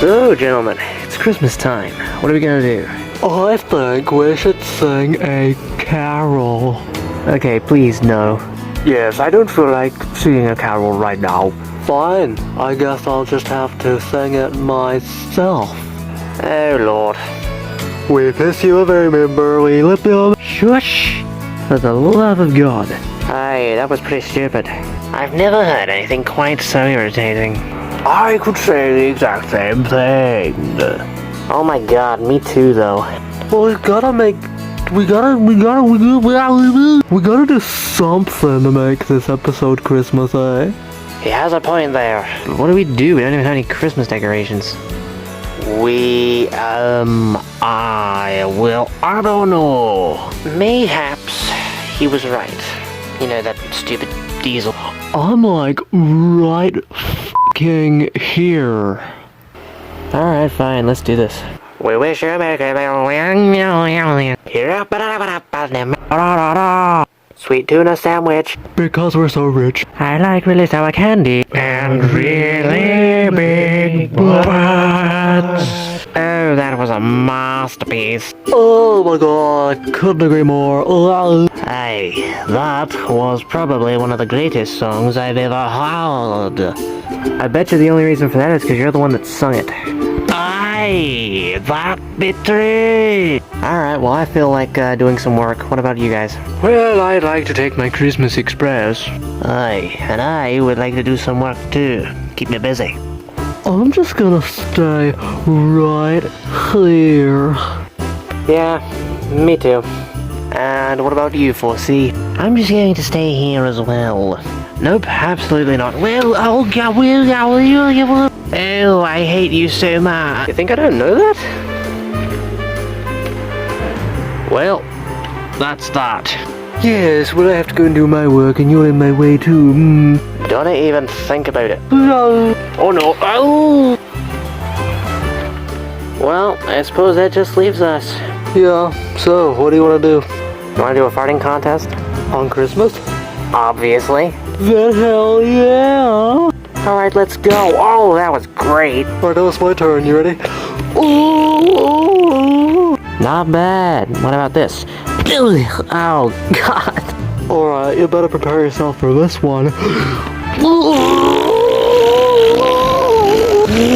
So, gentlemen, it's Christmas time. What are we gonna do? I think we should sing a carol. Okay, please, no. Yes, I don't feel like singing a carol right now. Fine, I guess I'll just have to sing it myself. Oh, Lord. We kiss you every member, we lift you. Shush! For the love of God. Aye, that was pretty stupid. I've never heard anything quite so irritating. I could say the exact same thing. Oh my God, me too, though. Well, we gotta do something to make this episode Christmas, eh? He has a point there. What do? We don't even have any Christmas decorations. I don't know. Mayhaps he was right. You know, that stupid diesel. I'm like right f***ing here. Alright, fine, let's do this. We wish you a Merry Christmas. Sweet tuna sandwich. Because we're so rich. I like really sour candy. And really big butts. Oh, that was a masterpiece. Oh my God, couldn't agree more. Hey, that was probably one of the greatest songs I've ever heard. I bet you the only reason for that is because you're the one that sung it. Aye, that bittery. Alright, well I feel like doing some work. What about you guys? Well, I'd like to take my Christmas Express. Aye, and I would like to do some work too. Keep me busy. I'm just gonna stay right here. Yeah, me too. And what about you, 4C? I'm just going to stay here as well. Nope, absolutely not. Well, oh, I hate you so much. You think I don't know that? Well, that's that. Yes, well I have to go and do my work and you're in my way too. Don't even think about it. No. Oh no. Oh! Well, I suppose that just leaves us. Yeah, so what do you want to do? You want to do a farting contest? On Christmas? Obviously. Then hell yeah! Alright, let's go. Oh, that was great. Alright, now it's my turn. You ready? Ooh. Not bad. What about this? Oh, God. Alright, you better prepare yourself for this one.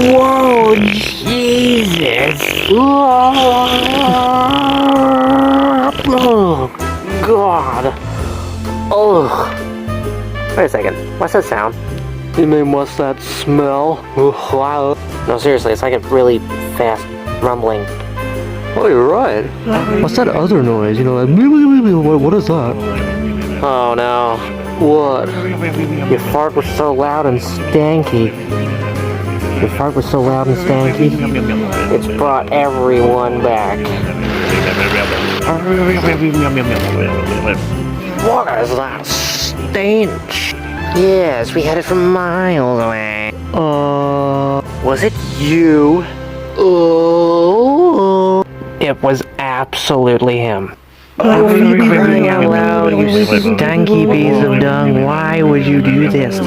Whoa, Jesus. Oh, God. Oh. Wait a second. What's that sound? You mean, what's that smell? No, seriously, it's like a really fast rumbling. Oh, you're right. What's that other noise? You know, like, what is that? Oh, no. What? Your fart was so loud and stanky. Your fart was so loud and stanky. It's brought everyone back. What is that stench? Yes, we had it from miles away. Was it you? It was absolutely him. Oh, for crying out loud, you stanky piece of dung, why would you do this?